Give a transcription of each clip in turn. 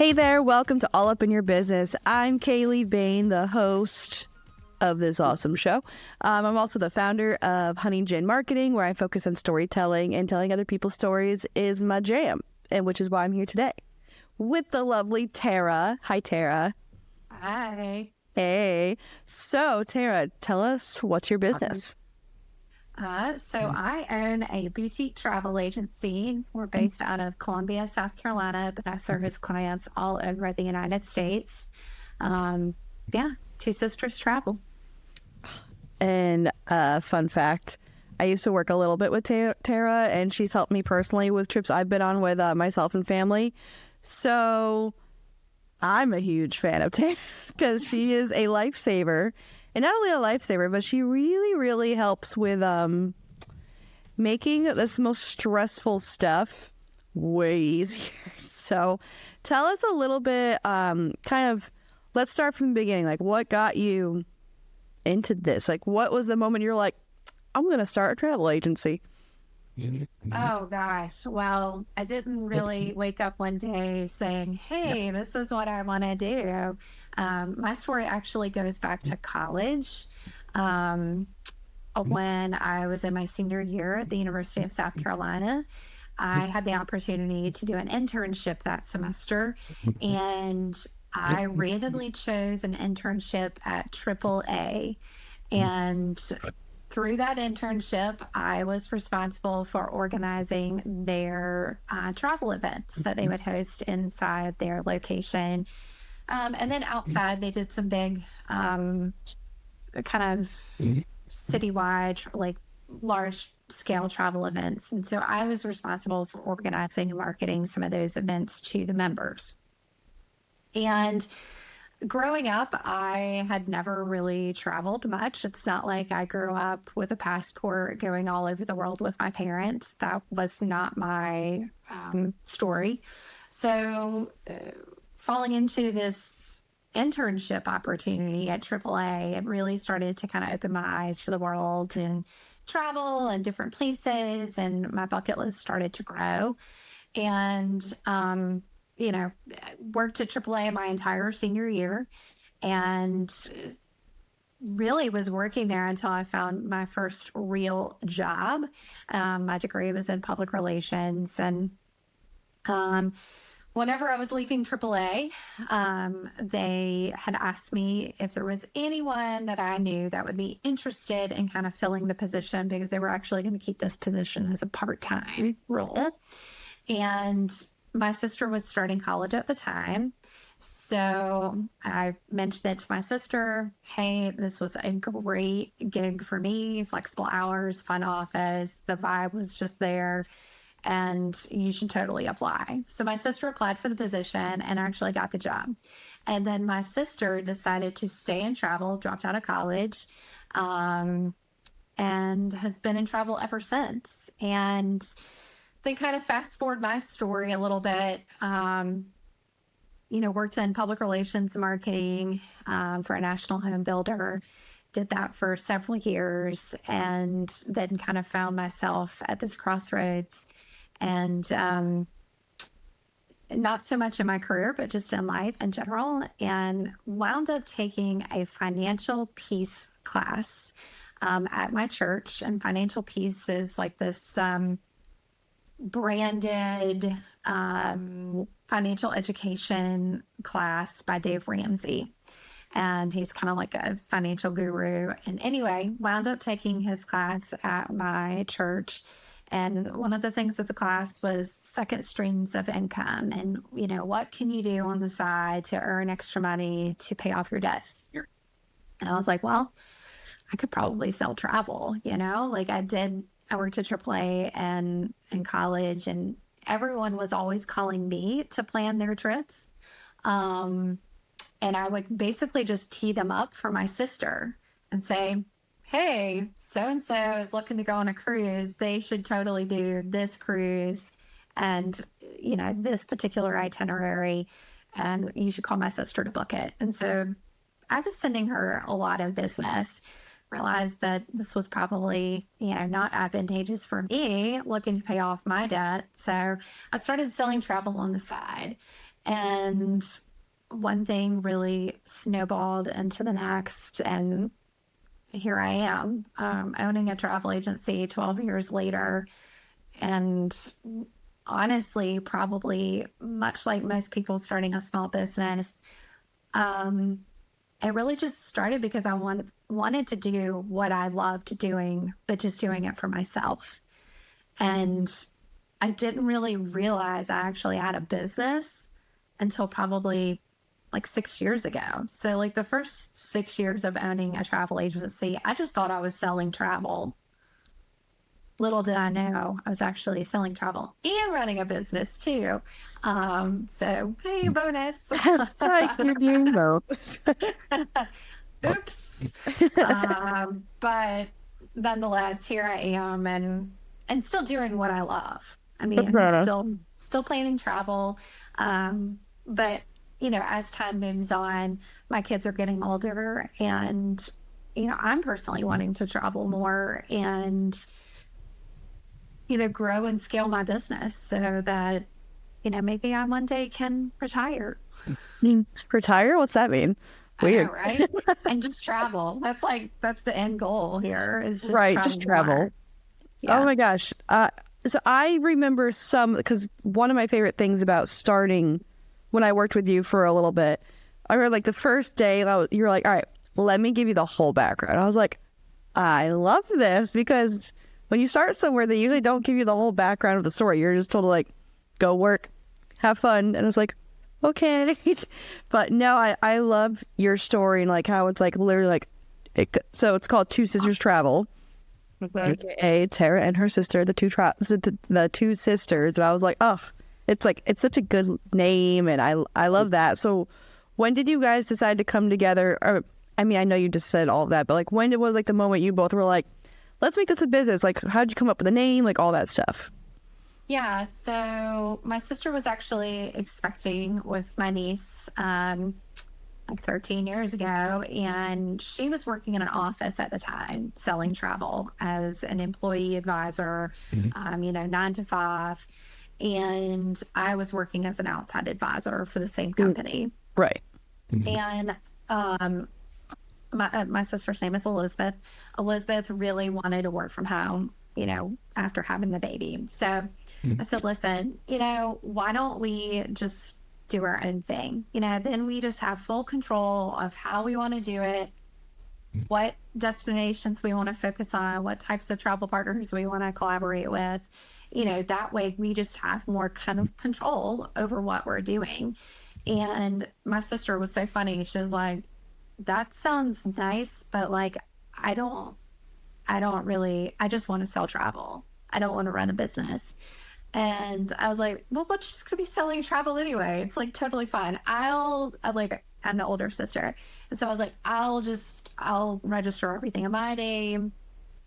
Hey there, welcome to All Up in Your Business. I'm Kaylee Bain, the host of this awesome show. I'm also the founder of Honey Gin Marketing, where I focus on storytelling, and telling other people's stories is my jam, and which is why I'm here today with the lovely Tara. Hi, Tara. Hi. Hey. So, Tara, tell us, what's your business? So I own a boutique travel agency. We're based out of Columbia, South Carolina, but I service clients all over the United States. Yeah, Two Sisters Travel. And fun fact, I used to work a little bit with Tara, and she's helped me personally with trips I've been on with myself and family. So I'm a huge fan of Tara because she is a lifesaver. And not only a lifesaver, but she really, really helps with making this most stressful stuff way easier. So tell us a little bit, let's start from the beginning. Like, what got you into this? Like, what was the moment you're like, I'm going to start a travel agency? Oh gosh. Well, I didn't really wake up one day saying, hey, this is what I want to do. My story actually goes back to college. When I was in my senior year at the University of South Carolina, I had the opportunity to do an internship that semester, and I randomly chose an internship at AAA. And through that internship, I was responsible for organizing their travel events that they would host inside their location. And then outside, they did some big kind of citywide, like large scale travel events. And so I was responsible for organizing and marketing some of those events to the members. And growing up, I had never really traveled much. It's not like I grew up with a passport going all over the world with my parents. That was not my story. So falling into this internship opportunity at AAA, it really started to kind of open my eyes to the world and travel and different places. And my bucket list started to grow. And worked at AAA my entire senior year, and really was working there until I found my first real job. My degree was in public relations, and whenever I was leaving AAA, they had asked me if there was anyone that I knew that would be interested in kind of filling the position, because they were actually going to keep this position as a part-time role. And my sister was starting college at the time. So I mentioned it to my sister. Hey, this was a great gig for me. Flexible hours, fun office. The vibe was just there. And you should totally apply. So my sister applied for the position and actually got the job. And then my sister decided to stay and travel, dropped out of college, and has been in travel ever since. And then kind of fast forward my story a little bit, worked in public relations marketing for a national home builder, did that for several years, and then kind of found myself at this crossroads, and not so much in my career, but just in life in general, and wound up taking a financial peace class at my church. And financial peace is like this branded financial education class by Dave Ramsey. And he's kind of like a financial guru. And anyway, wound up taking his class at my church. And one of the things of the class was second streams of income. And, what can you do on the side to earn extra money to pay off your debts? And I was like, well, I could probably sell travel, I worked at AAA and in college, and everyone was always calling me to plan their trips. And I would basically just tee them up for my sister and say, hey, so-and-so is looking to go on a cruise. They should totally do this cruise and, this particular itinerary, and you should call my sister to book it. And so I was sending her a lot of business. Realized that this was probably, not advantageous for me looking to pay off my debt. So I started selling travel on the side. And one thing really snowballed into the next. And here I am, owning a travel agency 12 years later. And honestly, probably much like most people starting a small business, it really just started because I wanted to do what I loved doing, but just doing it for myself. And I didn't really realize I actually had a business until probably like 6 years ago. So, like the first 6 years of owning a travel agency, I just thought I was selling travel. Little did I know I was actually selling travel and running a business too. So, hey, bonus. That's right, you do both. Oops. But nonetheless, here I am and still doing what I love. I mean, still planning travel. But as time moves on, my kids are getting older and I'm personally wanting to travel more and grow and scale my business so that maybe I one day can retire. Retire? What's that mean? Weird. I know, right? And just travel. That's the end goal here is just right, travel just travel. more. Yeah. Oh my gosh. So I remember because one of my favorite things about starting when I worked with you for a little bit, I remember like the first day you were like, all right, let me give you the whole background. I was like, I love this because when you start somewhere, they usually don't give you the whole background of the story. You're just told to like, go work, have fun. And it's like, okay. But no, I love your story and like how it's like literally like, so it's called Two Sisters Travel. AKA Tara and her sister, the two sisters. And I was like, oh, it's such a good name, and I love that. So, when did you guys decide to come together? Or, I mean, I know you just said all of that, but like, when it was like the moment you both were like, let's make this a business? Like, how'd you come up with the name? Like all that stuff. Yeah. So my sister was actually expecting with my niece, like 13 years ago, and she was working in an office at the time selling travel as an employee advisor, 9 to 5, and I was working as an outside advisor for the same company. Right. And my sister's name is Elizabeth. Elizabeth really wanted to work from home, after having the baby. So I said, listen, why don't we just do our own thing? Then we just have full control of how we want to do it, what destinations we want to focus on, what types of travel partners we want to collaborate with. That way we just have more kind of control over what we're doing. And my sister was so funny. She was like, that sounds nice, but like, I just want to sell travel. I don't want to run a business. And I was like, well, we're just going to be selling travel anyway. It's like totally fine. I'm the older sister. And so I was like, I'll register everything in my name.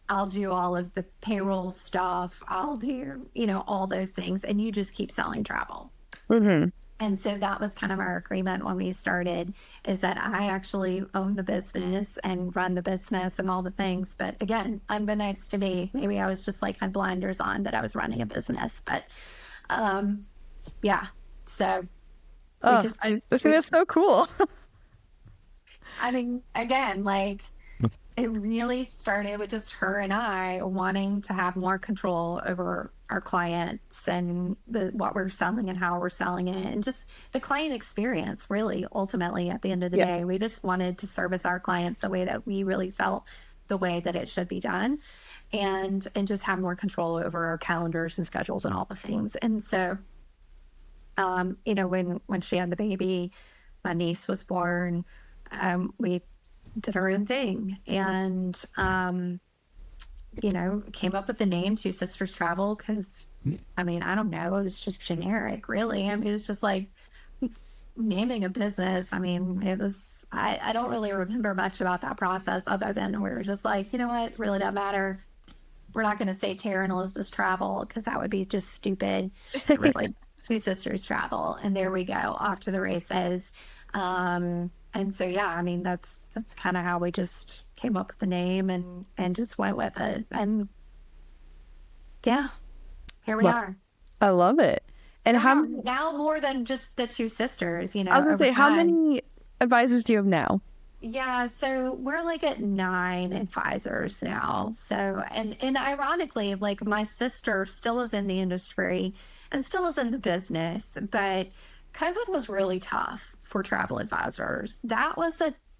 I'll do all of the payroll stuff. I'll do, all those things. And you just keep selling travel. Mm-hmm. And so that was kind of our agreement when we started, is that I actually own the business and run the business and all the things. But again, unbeknownst to me, maybe I was just like had blinders on that I was running a business. But yeah, so I think that's so cool. I mean, again, like it really started with just her and I wanting to have more control over our clients and what we're selling and how we're selling it, and just the client experience. Really, ultimately, at the end of the day, we just wanted to service our clients the way that we really felt the way that it should be done, and just have more control over our calendars and schedules and all the things. And so, when she had the baby, my niece was born, we did our own thing and came up with the name Two Sisters Travel because I mean, I don't know, it was just generic, really. I mean, it was just like naming a business. I mean, it was I don't really remember much about that process other than we were just like, you know what, it really doesn't matter. We're not going to say Tara and Elizabeth's Travel because that would be just stupid. We're like Two Sisters Travel, and there we go, off to the races. And so, yeah, I mean, that's kind of how we just came up with the name and just went with it. And yeah, here we are. I love it. And how Now, many, now more than just the two sisters, I was gonna over say, how time. many advisors do you have now? Yeah, so we're like at 9 advisors now. So, and ironically, like my sister still is in the industry and still is in the business, but COVID was really tough for travel advisors.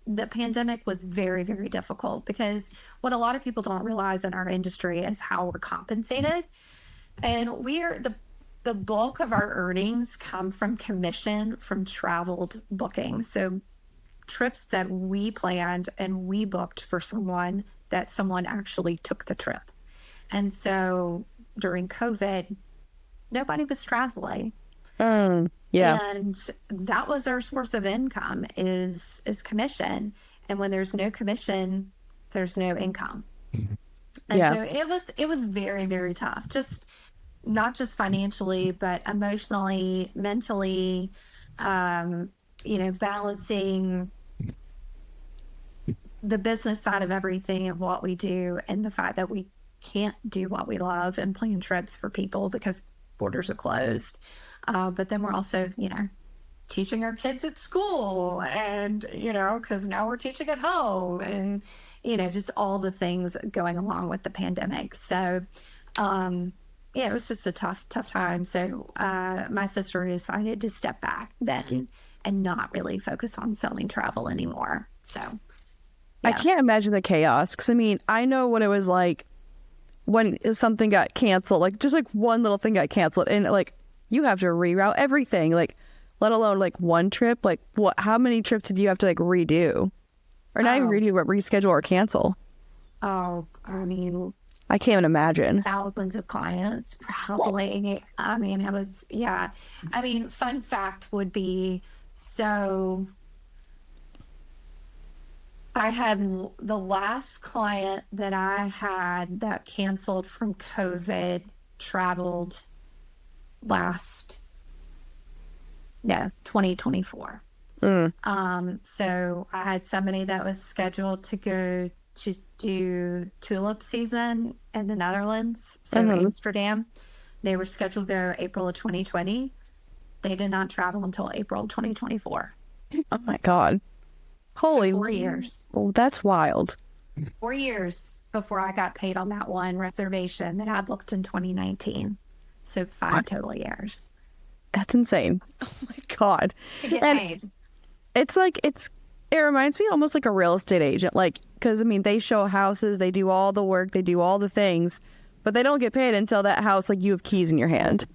The pandemic was very, very difficult because what a lot of people don't realize in our industry is how we're compensated. And the bulk of our earnings come from commission from traveled bookings. So trips that we planned and we booked for someone that someone actually took the trip. And so during COVID, nobody was traveling. Yeah. And that was our source of income is commission. And when there's no commission, there's no income. And Yeah. so it was very, very tough. Just not just financially, but emotionally, mentally, balancing the business side of everything of what we do and the fact that we can't do what we love and plan trips for people because borders are closed. But then we're also, teaching our kids at school and, because now we're teaching at home and, just all the things going along with the pandemic. So, yeah, it was just a tough time. So my sister decided to step back then and not really focus on selling travel anymore. So, I yeah. can't imagine the chaos. Because, I mean, I know what it was like when something got canceled, like just like one little thing got canceled. And like, you have to reroute everything, like, let alone like one trip. Like, how many trips did you have to like redo? Or not even Oh, redo, but reschedule or cancel? oh, I mean, I can't even imagine. thousands of clients, probably. I mean, it was, yeah. I mean, fun fact would be so I had the last client that I had that canceled from COVID traveled last, no, 2024. So I had somebody that was scheduled to go to do tulip season in the Netherlands, so Amsterdam. They were scheduled to go April of 2020. They did not travel until April 2024. Oh my God. So Holy. 4 years. Oh, that's wild. 4 years before I got paid on that one reservation that I booked in 2019. So 5 total years That's insane. Oh my God. to get And paid. it's like, it reminds me almost like a real estate agent. Like, because I mean, they show houses, they do all the work, they do all the things, but they don't get paid until that house, like, you have keys in your hand.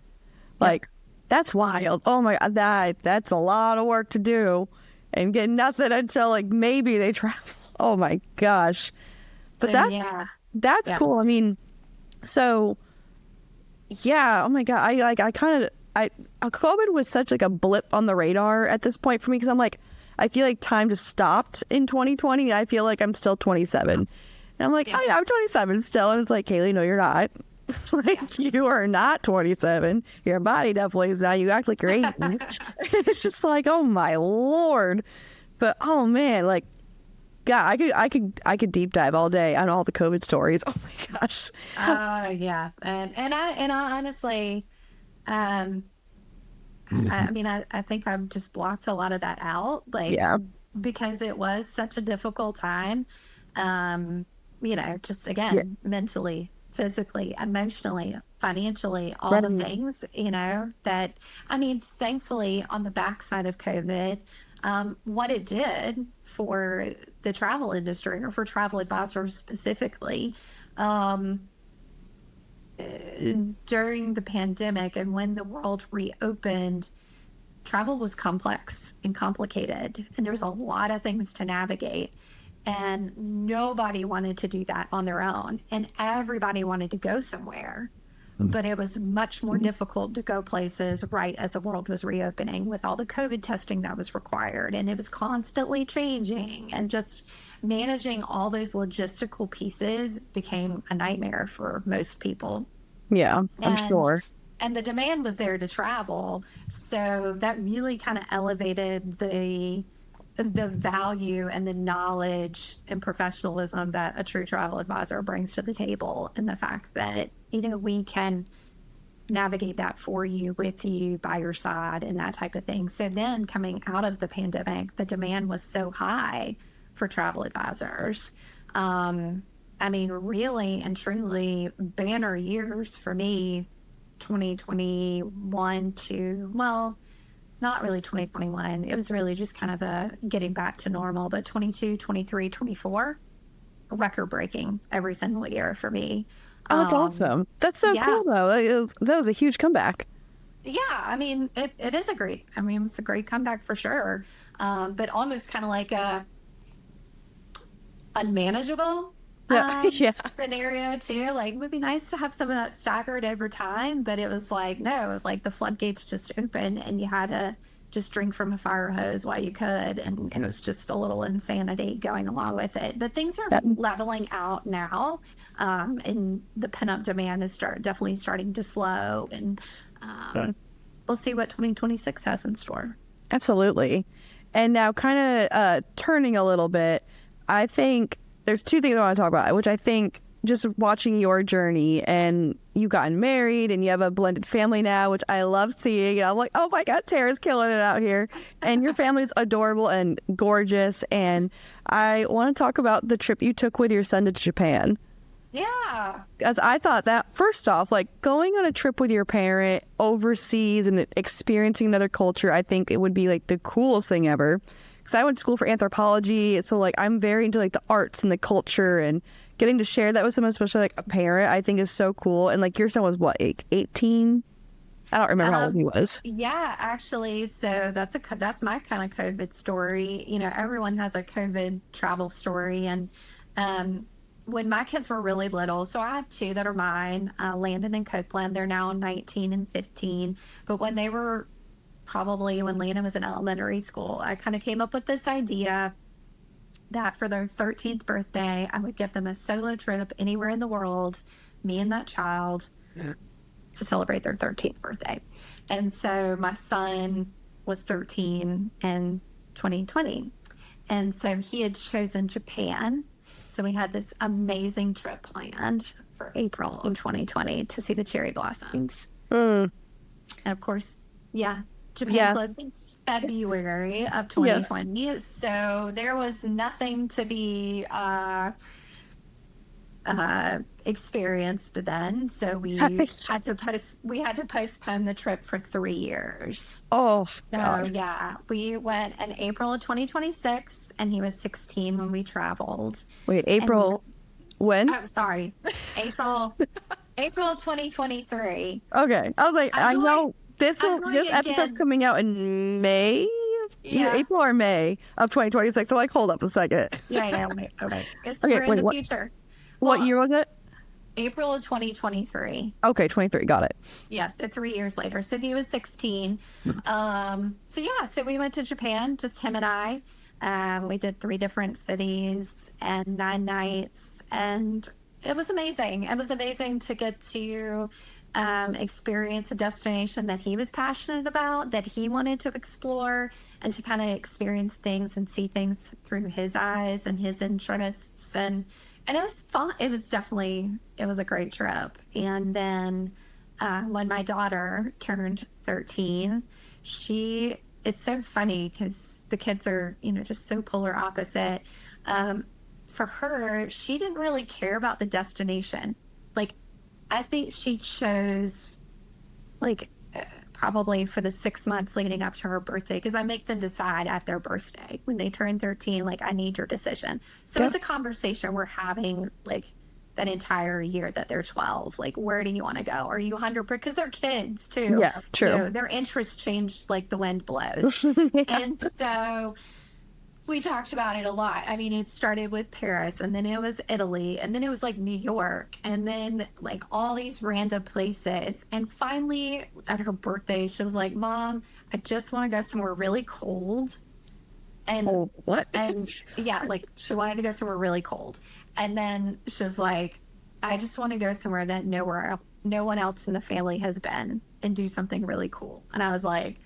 Like, that's wild. Oh my God. That's a lot of work to do and get nothing until like maybe they travel. Oh my gosh. But So, yeah. that's Yeah. cool. I mean, so yeah, oh my God. COVID was such like a blip on the radar at this point for me because I'm like, I feel like time just stopped in 2020. I feel like I'm still 27. And I'm like, oh yeah, I'm 27 still. And it's like, Kaylee, no, you're not. Like, you are not 27. Your body definitely is not. You act like you're 18. It's just like, oh my Lord. But oh man, like, God, I could deep dive all day on all the COVID stories. Oh my gosh. Yeah. And I honestly, I mean, I think I've just blocked a lot of that out, like, Yeah. because it was such a difficult time. Just Yeah. again, mentally, physically, emotionally, financially, all Right. the things, that, I mean, thankfully, on the backside of COVID, what it did for the travel industry or for travel advisors specifically, during the pandemic and when the world reopened, travel was complex and complicated, and there was a lot of things to navigate. And nobody wanted to do that on their own, and everybody wanted to go somewhere. But it was much more difficult to go places right as the world was reopening with all the COVID testing that was required. And it was constantly changing, and just managing all those logistical pieces became a nightmare for most people. Yeah, I'm And sure. and the demand was there to travel. So that really kind of elevated the value and the knowledge and professionalism that a true travel advisor brings to the table, and the fact that we can navigate that for you, with you, by your side, and that type of thing. So then coming out of the pandemic, the demand was so high for travel advisors. I mean, really and truly banner years for me, 2021 to, well, not really 2021. It was really just kind of a getting back to normal, but 22, 23, 24, record breaking every single year for me. Oh, that's awesome. That's so cool, though. That was a huge comeback. Yeah, I mean, it is it's a great comeback for sure. But almost kind of like a unmanageable scenario too. Like, it would be nice to have some of that staggered over time, but it was like, no, it was like the floodgates just opened and you had to just drink from a fire hose while you could, and it was just a little insanity going along with it. But things are leveling out now, and the pent-up demand is definitely starting to slow, and we'll see what 2026 has in store. Absolutely. And now kind of turning a little bit, I think there's two things I want to talk about, which I think just watching your journey, and you gotten married and you have a blended family now, which I love seeing. And I'm like, oh my God, Tara's killing it out here. And your family's adorable and gorgeous. And I want to talk about the trip you took with your son to Japan. Yeah. As I thought that, first off, like going on a trip with your parent overseas and experiencing another culture, I think it would be like the coolest thing ever. Because I went to school for anthropology, so like I'm very into like the arts and the culture, and getting to share that with someone, especially like a parent, I think is so cool. And like your son was what, 18? I don't remember how old he was. Yeah, actually, so that's my kind of COVID story. You know, everyone has a COVID travel story, and when my kids were really little, so I have two that are mine, Landon and Copeland. They're now 19 and 15, but when Landon was in elementary school, I kind of came up with this idea that for their 13th birthday, I would give them a solo trip anywhere in the world, me and that child, to celebrate their 13th birthday. And so my son was 13 in 2020. And so he had chosen Japan. So we had this amazing trip planned for April of 2020 to see the cherry blossoms. And of course, Japan closed in February of 2020. Yeah. So there was nothing to be experienced then. So we had to postpone the trip for 3 years. Oh, so God. Yeah, we went in April of 2026, and he was 16 when we traveled. Wait, April? When? I'm sorry, April 2023. Okay, I was like, I know this episode coming out in May. Either April or May of 2026. So like, hold up a second. Okay. We're in the future. What year was it? April of 2023. Okay, 23. Got it. Yeah, so 3 years later. So he was 16. So we went to Japan, just him and I. We did 3 different cities and 9 nights, and it was amazing. It was amazing to get to experience a destination that he was passionate about, that he wanted to explore, and to kind of experience things and see things through his eyes and his interests. And it was fun. It was a great trip. And then when my daughter turned 13, it's so funny because the kids are, just so polar opposite. For her, she didn't really care about the destination. Like, I think she chose, probably for the 6 months leading up to her birthday, because I make them decide at their birthday when they turn 13, I need your decision. So it's a conversation we're having, that entire year that they're 12. Where do you want to go? Are you 100%? Because they're kids too. Yeah, true. Their interests change like the wind blows. And so we talked about it a lot. I mean, it started with Paris, and then it was Italy, and then it was New York, and then all these random places. And finally, at her birthday, she was like, "Mom, I just want to go somewhere really cold." And what? And yeah, she wanted to go somewhere really cold. And then she was like, "I just want to go somewhere that no one else in the family has been, and do something really cool." And I was like,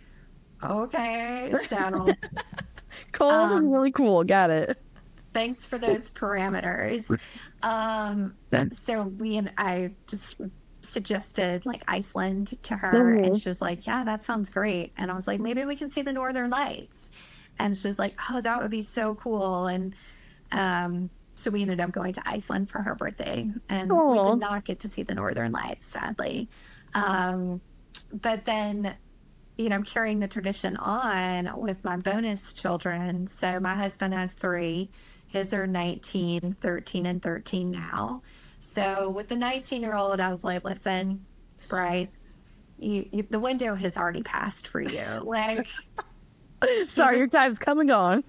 "Okay, so." Cold and really cool. Got it. Thanks for those parameters. So I just suggested like Iceland to her, and Mhm. she was like, yeah, that sounds great. And I was like, maybe we can see the Northern Lights. And she was like, oh, that would be so cool. And so we ended up going to Iceland for her birthday, and we did Oh, not get to see the Northern Lights, sadly. Um, but then, I'm carrying the tradition on with my bonus children. So my husband has three. His are 19, 13, and 13 now. So with the 19-year-old, I was like, listen, Bryce, the window has already passed for you. Like, he sorry, was your time's coming on.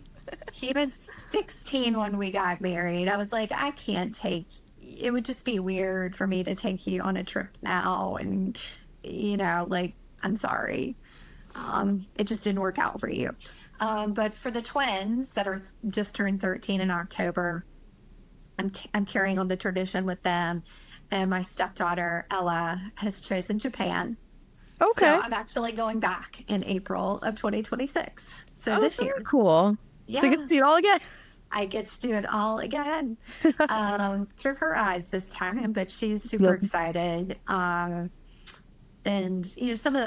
he was 16 when we got married. I was like, I can't take, it would just be weird for me to take you on a trip now. And, like, I'm sorry. It just didn't work out for you. But for the twins that are just turned 13 in October, I'm carrying on the tradition with them. And my stepdaughter, Ella, has chosen Japan. So Okay. I'm actually going back in April of 2026. So Oh, this very year. cool. So you get Yeah. to see it all again. I get to do it all again through her eyes this time, but she's super Yep. excited. And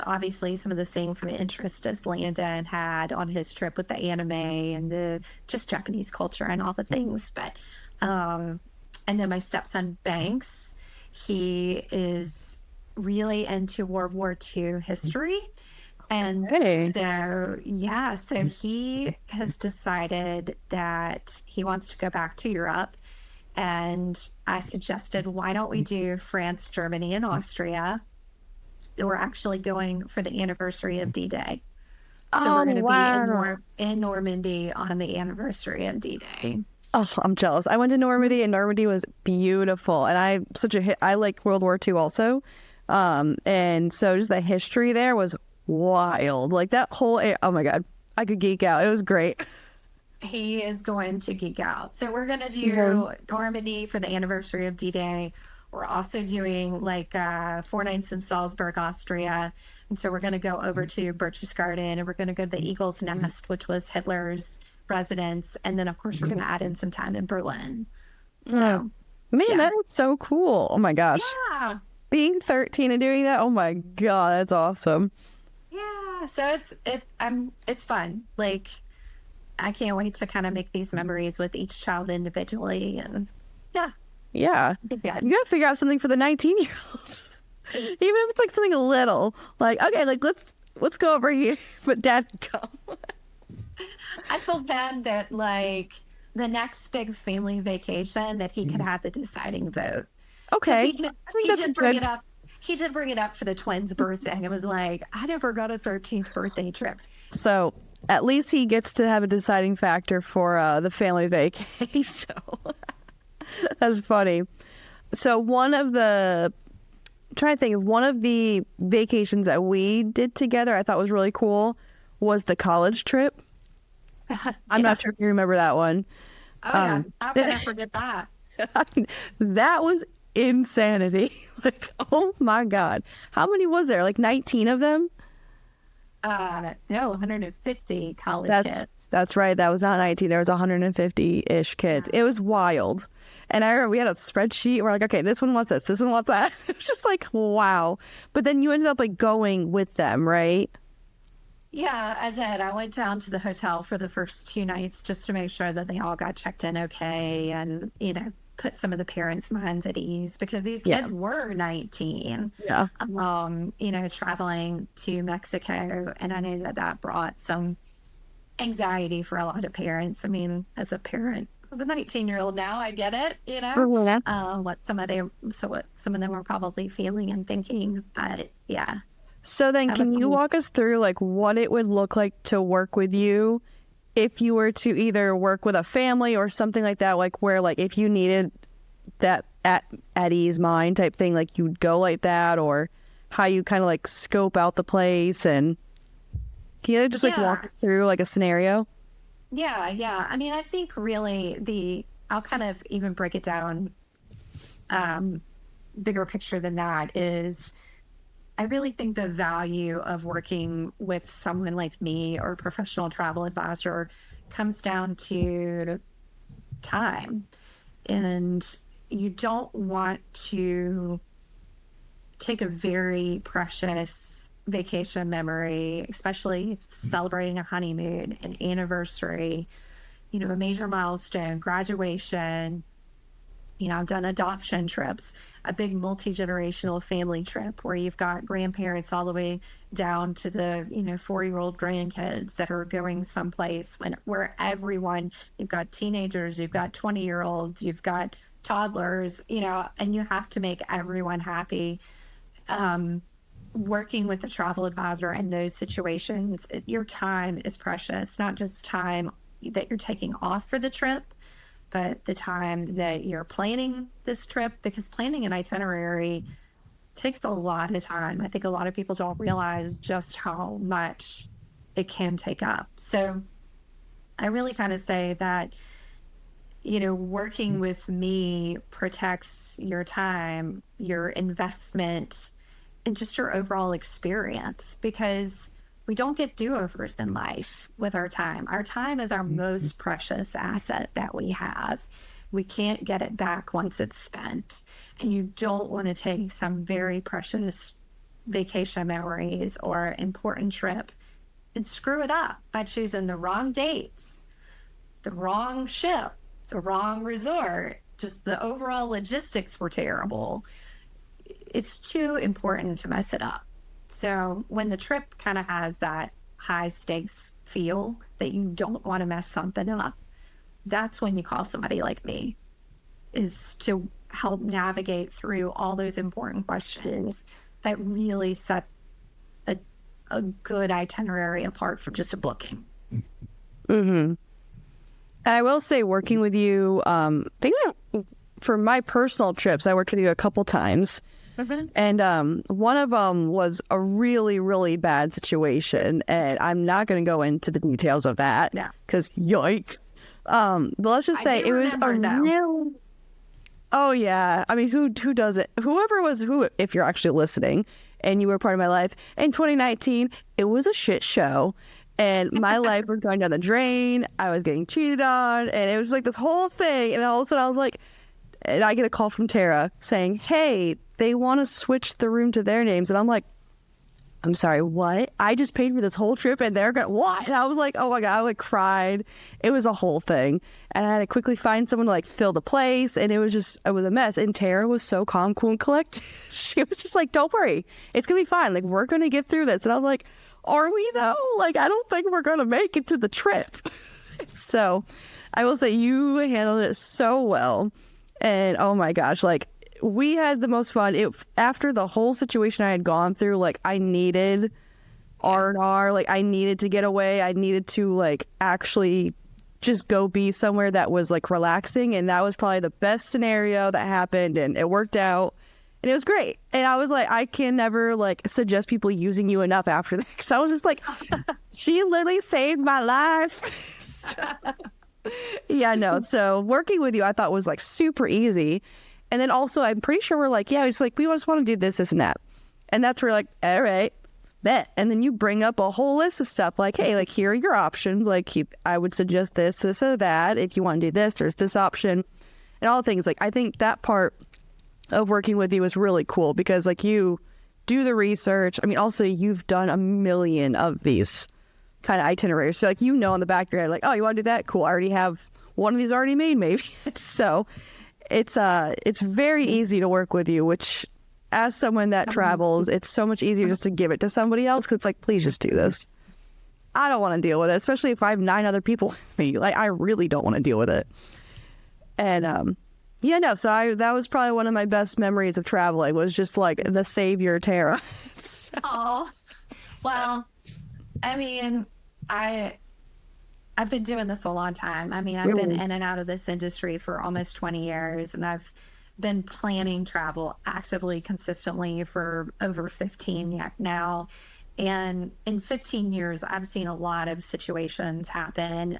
obviously some of the same kind of interest as Landon had on his trip with the anime and the just Japanese culture and all the things. But and then my stepson Banks, he is really into World War II history. And Hey. so he has decided that he wants to go back to Europe. And I suggested, why don't we do France, Germany, and Austria? We're actually going for the anniversary of D-Day. So Oh, we're going to be wow. in Normandy on the anniversary of D-Day. Oh, I'm jealous. I went to Normandy and Normandy was beautiful. And I like World War II also. And so just the history there was wild. Like that oh my God, I could geek out. It was great. He is going to geek out. So we're going to Mhm. do Normandy for the anniversary of D-Day. We're also doing like 4 nights in Salzburg, Austria. And so we're going to go over to Berchtesgaden, and we're going to go to the Eagle's Nest, which was Hitler's residence. And then, of course, we're going to add in some time in Berlin. Uh, So, Man, yeah. that is so cool. Oh my gosh. Yeah. Being 13 and doing that, oh my God, that's awesome. Yeah. So it's fun. Like, I can't wait to kind of make these memories with each child individually. And yeah, Yeah. it'd be You good. gotta figure out something for the 19-year-old. Even if it's like something little. Like, okay, like let's go over here. But dad can come. I told Ben that like the next big family vacation that he could have the deciding vote, because Okay. I think he that's did bring good. it up. He did bring it up for the twins' birthday, and it was like, I never got a 13th birthday trip. So at least he gets to have a deciding factor for the family vacay. So that's funny. So trying to think of one of the vacations that we did together I thought was really cool was the college trip. I'm Yeah. not sure if you remember that one. Oh yeah. Um, How could I forget that? that was insanity. Like, oh my God. How many was there? Like 19 of them? No, 150 college That's kids. that's right. That was not 19. There was 150-ish kids. Yeah. It was wild. And I remember we had a spreadsheet. We're like, okay, this one wants this one wants that. It was just like, wow. But then you ended up like going with them, right? Yeah, I did. I went down to the hotel for the first 2 nights just to make sure that they all got checked in okay, and, put some of the parents' minds at ease, because these Yeah. kids were 19, Yeah. traveling to Mexico. And I know that that brought some anxiety for a lot of parents. I mean, as a parent of a 19-year-old now, I get it, Mhm. what some of them were probably feeling and thinking. But yeah, So then that was can you walk us through like what it would look like to work with you if you were to either work with a family or something like that, like where like if you needed that at ease mind type thing, like you'd go like that, or how you kind of like scope out the place, and can you just like walk yeah. us through like a scenario? Yeah, yeah. I mean, I think really I'll kind of even break it down, um, bigger picture than that is, I really think the value of working with someone like me or a professional travel advisor comes down to time. And you don't want to take a very precious vacation memory, especially celebrating a honeymoon, an anniversary, a major milestone, graduation. I've done adoption trips, a big multi-generational family trip where you've got grandparents all the way down to the, 4-year-old grandkids that are going someplace where everyone, you've got teenagers, you've got 20-year-olds, you've got toddlers, and you have to make everyone happy. Working with a travel advisor in those situations, your time is precious, not just time that you're taking off for the trip, but the time that you're planning this trip, because planning an itinerary takes a lot of time. I think a lot of people don't realize just how much it can take up. So I really kind of say that, working with me protects your time, your investment, and just your overall experience, because we don't get do-overs in life with our time. Our time is our most precious asset that we have. We can't get it back once it's spent. And you don't want to take some very precious vacation memories or important trip and screw it up by choosing the wrong dates, the wrong ship, the wrong resort. Just the overall logistics were terrible. It's too important to mess it up. So when the trip kind of has that high stakes feel that you don't want to mess something up, that's when you call somebody like me, is to help navigate through all those important questions that really set a good itinerary apart from just a booking. Mm-hmm. And I will say, working with you, for my personal trips, I worked with you a couple times. Mm-hmm. And one of them was a really, really bad situation. And I'm not going to go into the details of that because yikes. But let's just say it was a real... Oh, yeah. I mean, who does it? Who, if you're actually listening and you were part of my life, in 2019, it was a shit show. And my life was going down the drain. I was getting cheated on. And it was like this whole thing. And all of a sudden I was like... And I get a call from Tara saying, hey, they want to switch the room to their names. And I'm like, I'm sorry, what? I just paid for this whole trip and they're going to, what? And I was like, oh my God, I cried. It was a whole thing. And I had to quickly find someone to fill the place. And it was a mess. And Tara was so calm, cool, and collected. She was just like, don't worry. It's going to be fine. We're going to get through this. And I was like, are we though? I don't think we're going to make it to the trip. So I will say you handled it so well. And oh my gosh, we had the most fun. After the whole situation I had gone through, I needed R&R, I needed to get away. I needed to actually just go be somewhere that was relaxing. And that was probably the best scenario that happened, and it worked out. And it was great. And I was like, I can never suggest people using you enough after that. Because I was just like, she literally saved my life. Yeah, no. So working with you, I thought was super easy. And then also, I'm pretty sure we're it's we just want to do this, this, and that. And that's where all right, bet. And then you bring up a whole list of stuff hey, here are your options. I would suggest this, this, or that. If you want to do this, there's this option. And all things. I think that part of working with you is really cool because you do the research. I mean, also, you've done a million of these kind of itineraries. So in the back of your head, oh, you want to do that? Cool. I already have one of these already made, maybe. So it's very easy to work with you, which as someone that travels, it's so much easier just to give it to somebody else because it's please just do this. I don't want to deal with it, especially if I have 9 other people with me. I really don't want to deal with it. And so that was probably one of my best memories of traveling was just the savior Tara. Oh, well, I mean, I've been doing this a long time. I mean, I've been in and out of this industry for almost 20 years, and I've been planning travel actively, consistently for over 15 now. And in 15 years, I've seen a lot of situations happen,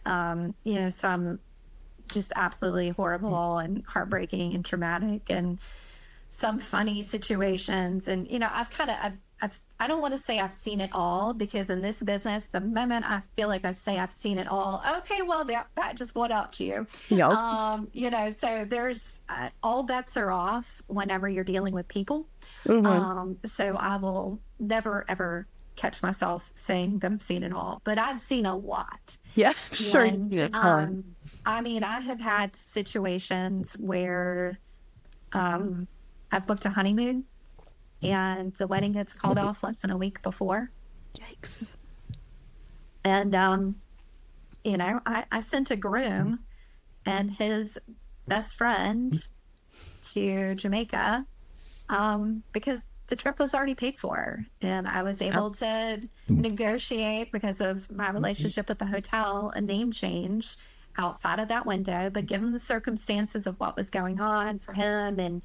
some just absolutely horrible and heartbreaking and traumatic, and some funny situations. And, I don't want to say I've seen it all, because in this business, the moment I feel like I say I've seen it all, okay, well, that just went up to you. Yep. So there's all bets are off whenever you're dealing with people. So I will never, ever catch myself saying that I've seen it all, but I've seen a lot. Yeah, sure. And Yeah. I mean, I have had situations where I've booked a honeymoon and the wedding gets called off less than a week before. Yikes. And, I sent a groom and his best friend to Jamaica because the trip was already paid for. And I was able to negotiate, because of my relationship with the hotel, a name change outside of that window. But given the circumstances of what was going on for him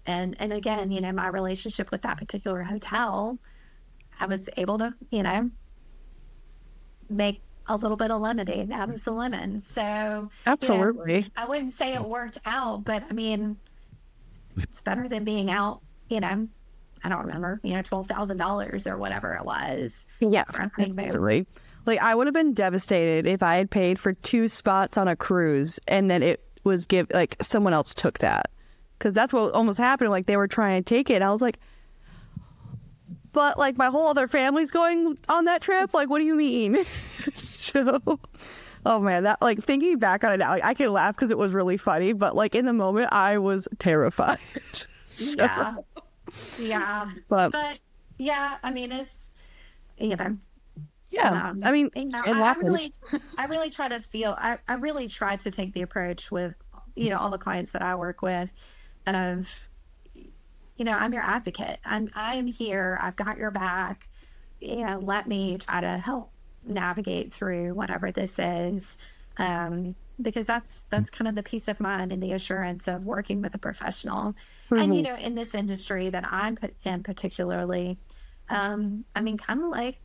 and again, my relationship with that particular hotel, I was able to, make a little bit of lemonade out of the lemon. So Absolutely. I wouldn't say it worked out, but I mean, it's better than being out, I don't remember, $12,000 or whatever it was. Yeah, absolutely. Like, I would have been devastated if I had paid for 2 spots on a cruise and then it was someone else took that. Because that's what almost happened. Like, they were trying to take it. And I was like, but like my whole other family's going on that trip. Like, what do you mean? So, oh man, that, like, thinking back on it now, like, I can laugh because it was really funny. But like in the moment, I was terrified. So, yeah. But yeah, I mean, it's, yeah, I mean, it happens. I really try to I really try to take the approach with, all the clients that I work with of, I'm your advocate. I'm here. I've got your back. Let me try to help navigate through whatever this is. Because that's kind of the peace of mind and the assurance of working with a professional. And, in this industry that I'm in particularly, I mean, kind of like,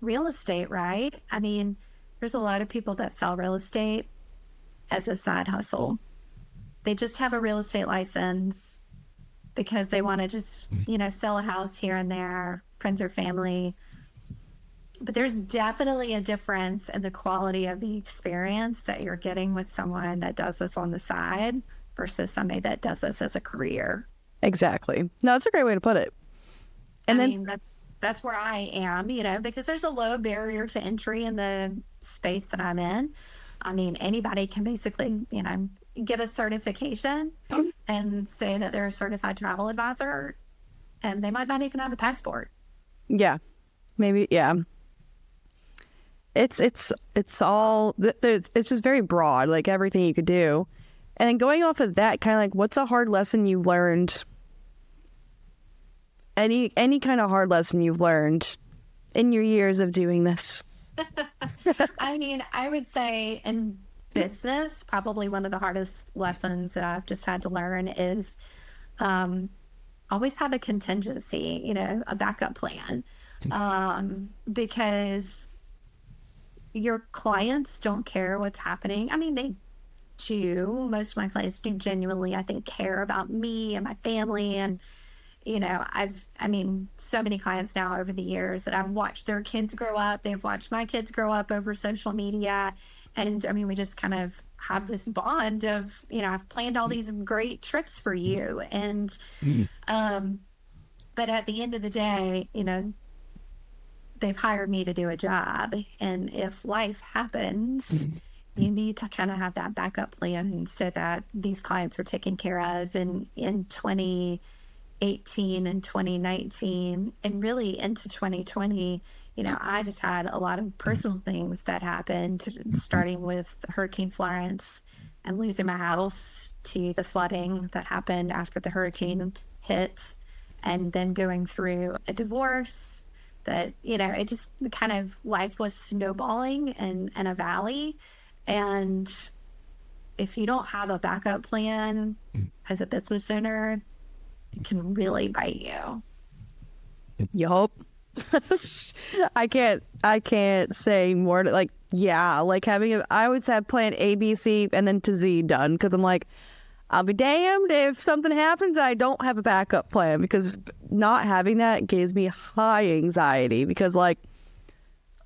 real estate, right? I mean, there's a lot of people that sell real estate as a side hustle. They just have a real estate license because they want to just, sell a house here and there, friends or family. But there's definitely a difference in the quality of the experience that you're getting with someone that does this on the side versus somebody that does this as a career. Exactly. No, that's a great way to put it. And I mean, that's where I am, because there's a low barrier to entry in the space that I'm in. I mean, anybody can basically, get a certification and say that they're a certified travel advisor, and they might not even have a passport. Yeah, maybe. Yeah. It's all, it's just very broad, like everything you could do. And then going off of that, kind of like, what's a hard lesson you've learned? Any kind of hard lesson you've learned in your years of doing this? I mean, I would say in business, probably one of the hardest lessons that I've just had to learn is always have a contingency, a backup plan. Because your clients don't care what's happening. I mean, they do. Most of my clients do genuinely, I think, care about me and my family. And, so many clients now over the years that I've watched their kids grow up. They've watched my kids grow up over social media. And I mean, we just kind of have this bond of, I've planned all these great trips for you. And, but at the end of the day, they've hired me to do a job. And if life happens, you need to kind of have that backup plan so that these clients are taken care of. And in 2018 and 2019 and really into 2020, I just had a lot of personal things that happened, starting with Hurricane Florence and losing my house, to the flooding that happened after the hurricane hit, and then going through a divorce that, it just kind of, life was snowballing in a valley. And if you don't have a backup plan as a business owner, it can really bite you. Yup. I can't say more to, like, yeah, like I always have plan A, B, C, and then to Z done, because I'm like, I'll be damned if something happens and I don't have a backup plan, because not having that gives me high anxiety, because like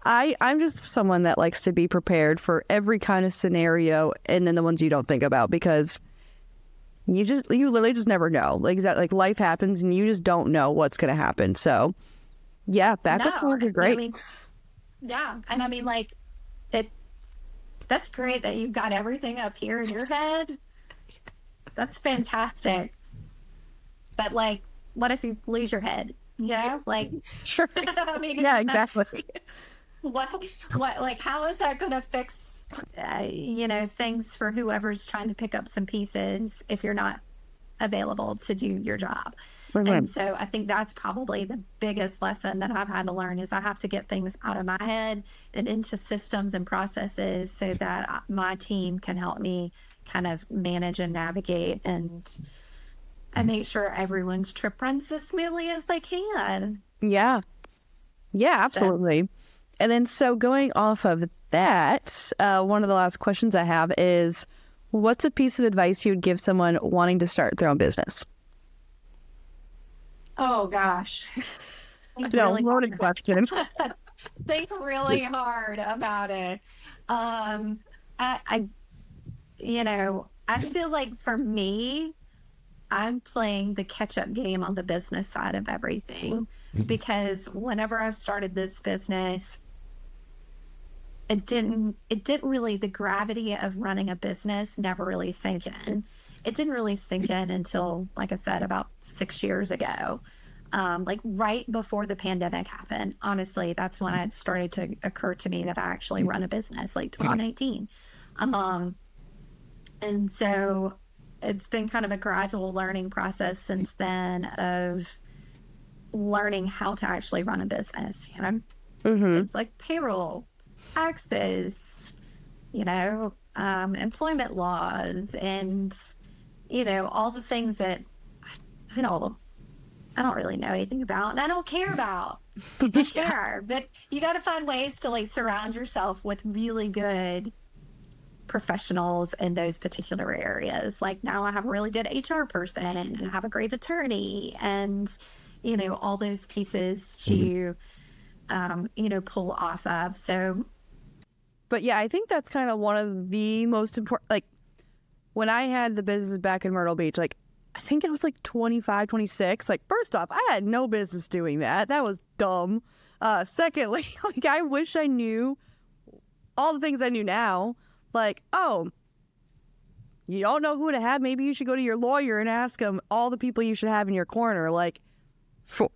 I'm just someone that likes to be prepared for every kind of scenario, and then the ones you don't think about, because you literally just never know. Like life happens and you just don't know what's going to happen. So yeah, backup plans are great. I mean, yeah. And I mean, like, that's great that you've got everything up here in your head. That's fantastic. But like, what if you lose your head? You know, like, Sure. I mean, Yeah, exactly. what, like, how is that going to fix, things for whoever's trying to pick up some pieces if you're not available to do your job? And so I think that's probably the biggest lesson that I've had to learn is I have to get things out of my head and into systems and processes so that my team can help me kind of manage and navigate and make sure everyone's trip runs as smoothly as they can. Yeah. Yeah, absolutely. And then so going off of that, one of the last questions I have is, what's a piece of advice you would give someone wanting to start their own business? Oh, gosh. Loaded question. Think really hard about it. I feel like for me, I'm playing the catch-up game on the business side of everything because whenever I started this business, it didn't really, the gravity of running a business never really sank in. It didn't really sink in until, like I said, about 6 years ago. Like right before the pandemic happened. Honestly, that's when it started to occur to me that I actually run a business, like 2019. And so it's been kind of a gradual learning process since then of learning how to actually run a business, It's like payroll, taxes, employment laws, and, all the things that I don't really know anything about and I don't care about. But you got to find ways to like surround yourself with really good professionals in those particular areas. Like now I have a really good HR person and I have a great attorney and, all those pieces to, pull off of. So. But yeah, I think that's kind of one of the most important, like when I had the business back in Myrtle Beach, like I think I was like 25, 26. Like, first off, I had no business doing that. That was dumb. Secondly, like, I wish I knew all the things I knew now. Like, oh, you don't know who to have. Maybe you should go to your lawyer and ask them all the people you should have in your corner. Like, for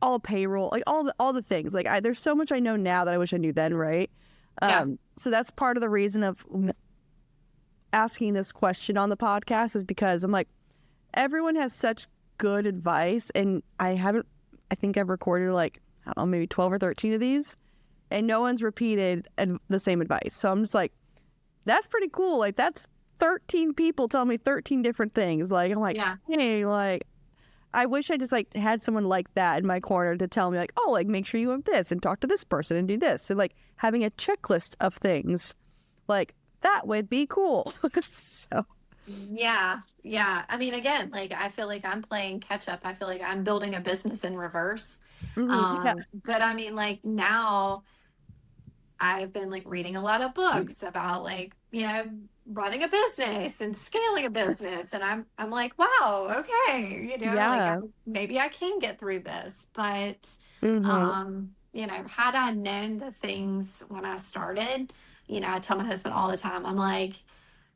all payroll, like all the things. Like, there's so much I know now that I wish I knew then, right? So that's part of the reason of asking this question on the podcast is because I'm like, everyone has such good advice, and I think I've recorded like, I don't know, maybe 12 or 13 of these, and no one's repeated the same advice. So I'm just like, that's pretty cool. Like, that's 13 people telling me 13 different things. Like, I'm like, hey, like, I wish I just like had someone like that in my corner to tell me like, oh, like, make sure you have this and talk to this person and do this. And like having a checklist of things, like, that would be cool. So. Yeah. I mean, again, like I feel like I'm playing catch up. I feel like I'm building a business in reverse. But I mean, like now I've been like reading a lot of books about like, running a business and scaling a business. And I'm like, wow, okay. Like maybe I can get through this, but, had I known the things when I started, I tell my husband all the time, I'm like,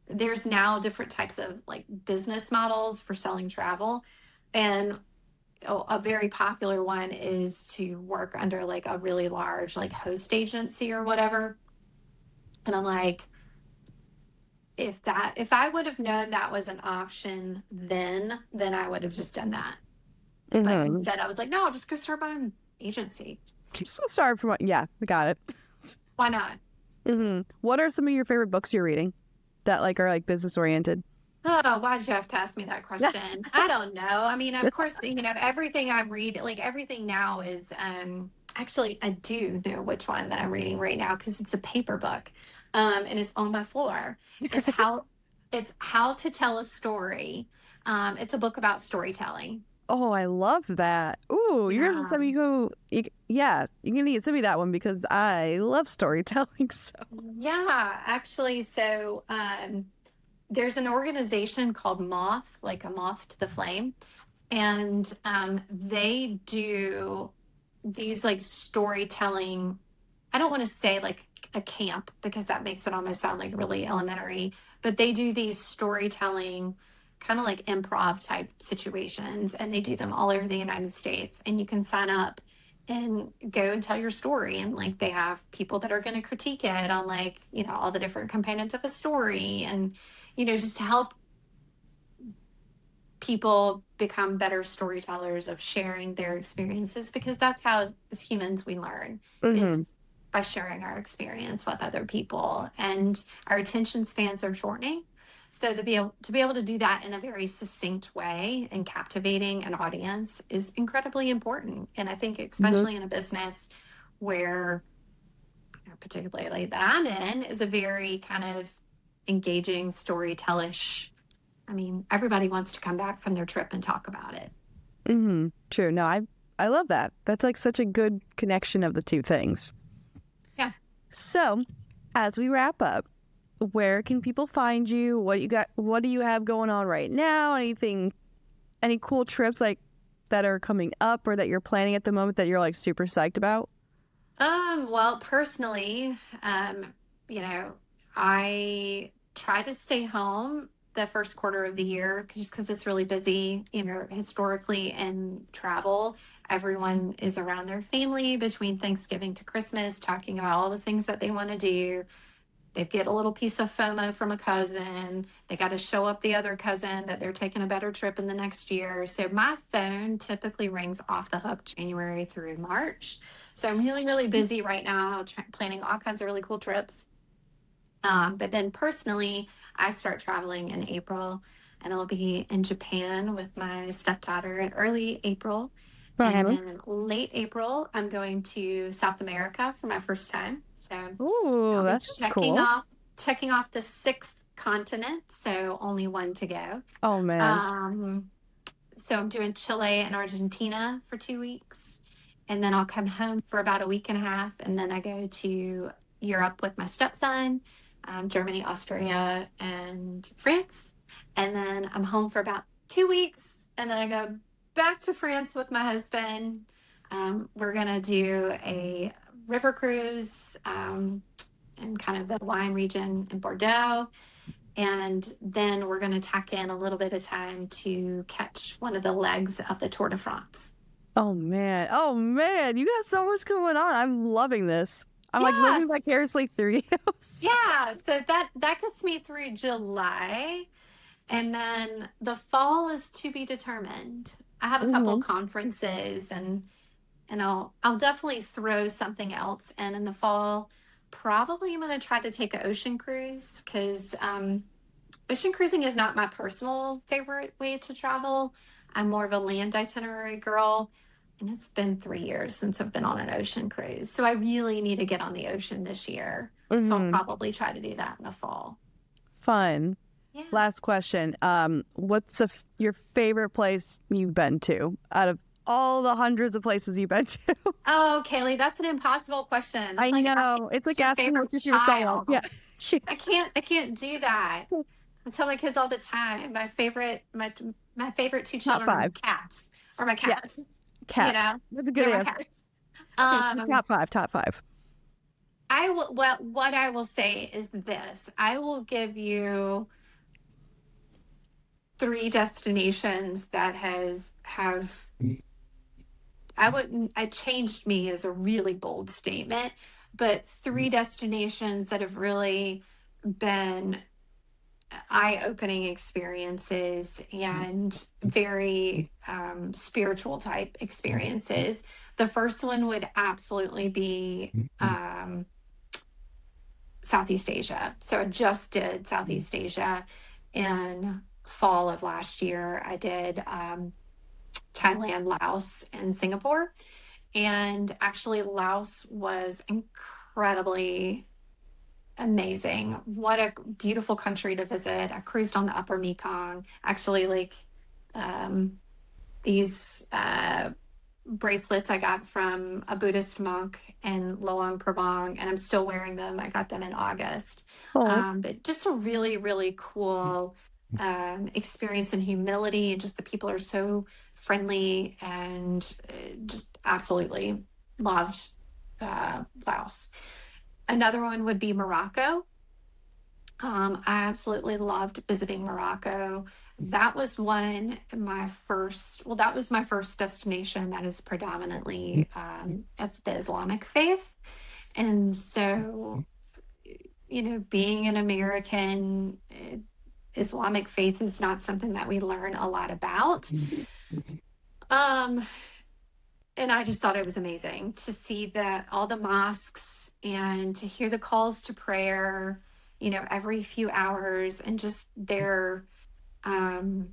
there's now different types of like business models for selling travel. And a very popular one is to work under like a really large like host agency or whatever. And I'm like, if I would have known that was an option then I would have just done that. But instead I was like, no, I'll just go start my own agency. So sorry for what, yeah, I got it. Why not? What are some of your favorite books you're reading that like are like business oriented? Oh, why did you have to ask me that question? I don't know. I mean, of course, everything I read, like everything now is, actually, I do know which one that I'm reading right now because it's a paper book, and it's on my floor. It's how to tell a story. It's a book about storytelling. Oh, I love that. Ooh, you're gonna send me you're gonna need to send me that one because I love storytelling. So yeah, actually, so there's an organization called Moth, like a moth to the flame, and they do these like storytelling. I don't want to say like a camp because that makes it almost sound like really elementary, but they do these storytelling kind of like improv type situations, and they do them all over the United States, and you can sign up and go and tell your story, and like they have people that are going to critique it on like, you know, all the different components of a story, and you know, just to help people become better storytellers of sharing their experiences, because that's how as humans we learn, Mm-hmm. is by sharing our experience with other people, and our attention spans are shortening, so to be able to do that in a very succinct way and captivating an audience is incredibly important. And I think Mm-hmm. especially in a business where, you know, particularly that I'm in, is a very kind of engaging storytellish. I mean, everybody wants to come back from their trip and talk about it. Mm-hmm. True. No, I love that. That's like such a good connection of the two things. Yeah. So, as we wrap up, where can people find you? What you got? What do you have going on right now? Anything? Any cool trips like that are coming up or that you're planning at the moment that you're like super psyched about? Well, personally, you know, I try to stay home the first quarter of the year just because it's really busy, you know, historically in travel. Everyone is around their family between Thanksgiving to Christmas, talking about all the things that they want to do. They get a little piece of FOMO from a cousin. They got to show up the other cousin that they're taking a better trip in the next year. So my phone typically rings off the hook January through March. So I'm really, really busy right now, planning all kinds of really cool trips. But then personally, I start traveling in April, and I'll be in Japan with my stepdaughter in early April. And Fun. then late April, I'm going to South America for my first time. So Ooh, I'll be that sounds cool. checking off the sixth continent, so only one to go. Oh man. Um, so I'm doing Chile and Argentina for 2 weeks, and then I'll come home for about a week and a half, and then I go to Europe with my stepson, Germany, Austria, and France, and then I'm home for about 2 weeks, and then I go back to France with my husband. We're gonna do a river cruise in kind of the wine region in Bordeaux. And then we're going to tack in a little bit of time to catch one of the legs of the Tour de France. Oh man. Oh man. You got so much going on. I'm loving this. I'm like living Yes. vicariously through you. Yeah. So that gets me through July. And then the fall is to be determined. I have a couple of Mm-hmm. conferences, and I'll definitely throw something else in the fall. Probably I'm going to try to take an ocean cruise because ocean cruising is not my personal favorite way to travel. I'm more of a land itinerary girl, and it's been 3 years since I've been on an ocean cruise. So I really need to get on the ocean this year. So I'll Mm-hmm. probably try to do that in the fall. Fun. Yeah. Last question. What's your favorite place you've been to out of all the hundreds of places you've been to? Oh, Kaylee, that's an impossible question. I That's like asking know. It's what's like your asking favorite what's your favorite song. Yeah. child. I can't do that. I tell my kids all the time. My favorite two Top children are five. cats. Or my Yes. cats. You Cats. know, That's a good they're my answer. cats. Okay. Um, Top five. Top five. I will. Well, what I will say is this: I will give you three destinations that has have. I wouldn't. I changed me as a really bold statement, but three destinations that have really been eye-opening experiences and very spiritual type experiences. The first one would absolutely be Southeast Asia. So I just did Southeast Asia in fall of last year. I did Thailand, Laos, and Singapore. And actually, Laos was incredibly amazing. What a beautiful country to visit. I cruised on the upper Mekong. Actually, like um, these bracelets I got from a Buddhist monk in Luang Prabang, and I'm still wearing them. I got them in August. Oh, But just a really, really cool experience in humility, and just the people are so friendly, and just absolutely loved Laos. Another one would be Morocco. I absolutely loved visiting Morocco. That was that was my first destination that is predominantly of the Islamic faith. And so, being an American, Islamic faith is not something that we learn a lot about. Um, and I just thought it was amazing to see that all the mosques and to hear the calls to prayer, every few hours, and just their um,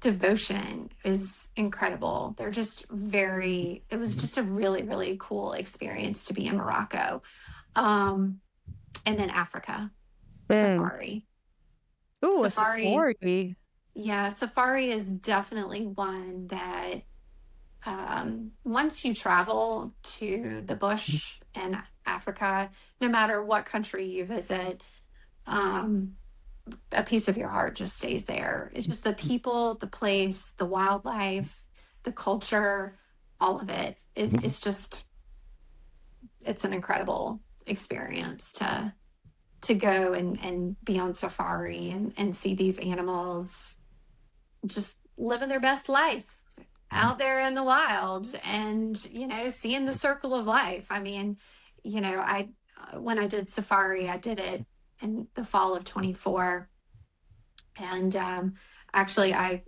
devotion is incredible. They're just it was just a really, really cool experience to be in Morocco. Um, and then Africa, man. safari. Ooh, a Safari, safari. yeah, safari is definitely one that once you travel to the bush in Africa, no matter what country you visit, um, a piece of your heart just stays there. It's just the people, the place, the wildlife, the culture, all of it. It's an incredible experience to go and be on safari and see these animals just living their best life out there in the wild, and seeing the circle of life. I mean, I when I did safari, I did it in the fall of 24. And actually, I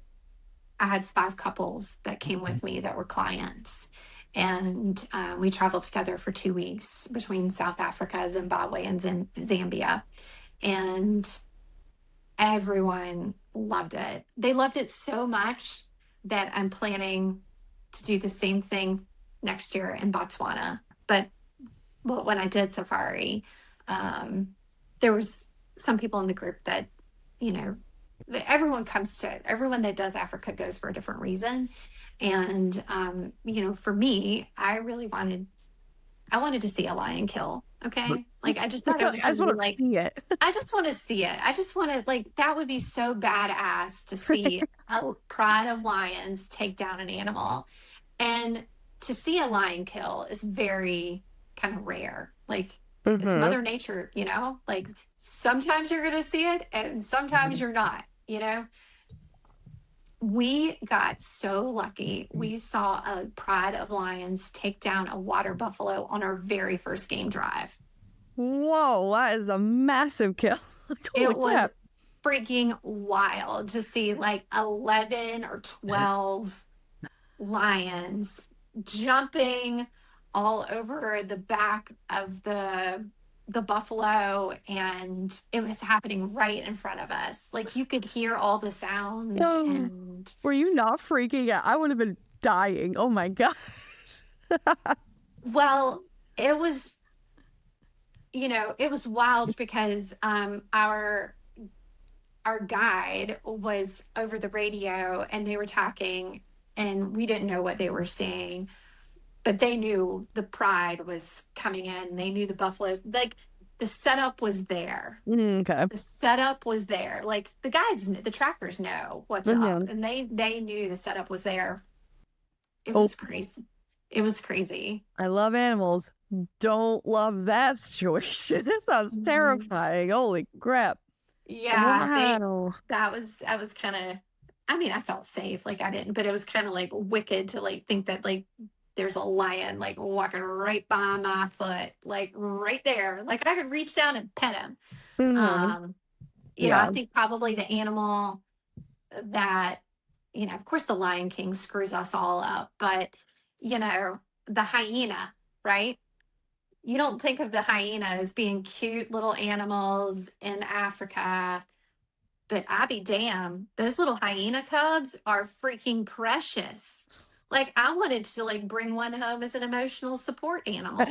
had 5 couples that came with me that were clients. And we traveled together for 2 weeks between South Africa, Zimbabwe, and Zambia. And everyone loved it. They loved it so much that I'm planning to do the same thing next year in Botswana. But when I did safari, um, there was some people in the group that, you know, everyone that does Africa goes for a different reason. And, for me, I wanted to see a lion kill. Okay. Like, I just thought it was I going just to be want to like, see it. I just want to see it. I just want to, like, that would be so badass to see a pride of lions take down an animal. And to see a lion kill is very kind of rare. Like, it's Mm-hmm. Mother Nature, Like, sometimes you're going to see it and sometimes you're not. We got so lucky. We saw a pride of lions take down a water buffalo on our very first game drive. Whoa, that is a massive kill. Holy It was crap. freaking wild to see like 11 or 12 lions jumping all over the back of the buffalo, and it was happening right in front of us. Like, you could hear all the sounds. Um, And were you not freaking out? I would have been dying. Oh my gosh. well, it was it was wild because our guide was over the radio, and they were talking, and we didn't know what they were saying, but they knew the pride was coming in. They knew the buffalo, like, the setup was there. Okay. The setup was there. Like, the trackers know what's up, Mhm. and they knew the setup was there. It Oh, was crazy. It was crazy. I love animals. Don't love that situation. That sounds Mhm. terrifying. Holy crap. Yeah, Wow. I was kind of, I mean, I felt safe. Like, I didn't, but it was kind of like wicked to like think that like there's a lion like walking right by my foot, like right there. Like, I could reach down and pet him. Hmm. Um, I Yeah. think probably the animal that, of course the Lion King screws us all up, but the hyena, right? You don't think of the hyena as being cute little animals in Africa, but I be damn, those little hyena cubs are freaking precious. Like, I wanted to like bring one home as an emotional support animal.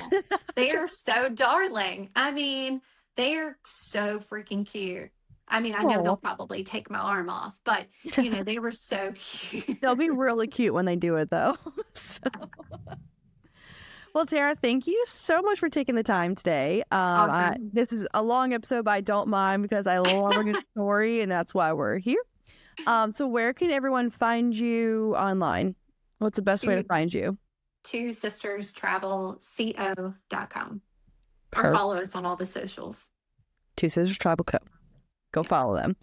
They are so darling. I mean, they are so freaking cute. I mean, I know they'll probably take my arm off, but they were so cute. They'll be really cute when they do it, though. So. Well, Tara, thank you so much for taking the time today. Awesome. This is a long episode, but I don't mind because I love a good story, and that's why we're here. So where can everyone find you online? What's the best way to find you? twosisterstravelco.com. Or follow us on all the socials. Two Sisters Travel Co. Go follow them.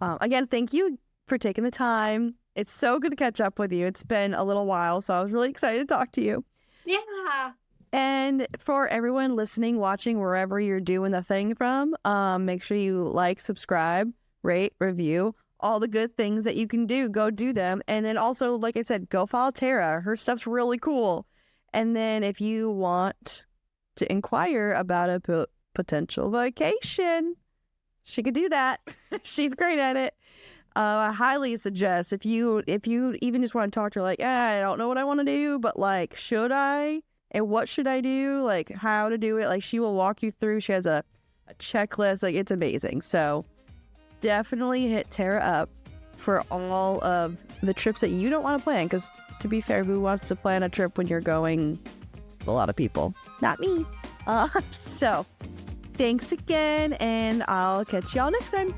Again, thank you for taking the time. It's so good to catch up with you. It's been a little while, so I was really excited to talk to you. Yeah. And for everyone listening, watching, wherever you're doing the thing from, make sure you like, subscribe, rate, review, all the good things that you can do. Go do them. And then also, like I said, go follow Tara. Her stuff's really cool. And then if you want to inquire about a potential vacation, she could do that. She's great at it. I highly suggest if you even just want to talk to her, like, I don't know what I want to do, but like, should I? And what should I do? Like, how to do it? Like, she will walk you through. She has a checklist. Like, it's amazing. So definitely hit Tara up for all of the trips that you don't want to plan. Because to be fair, who wants to plan a trip when you're going with a lot of people? Not me. So thanks again, and I'll catch y'all next time.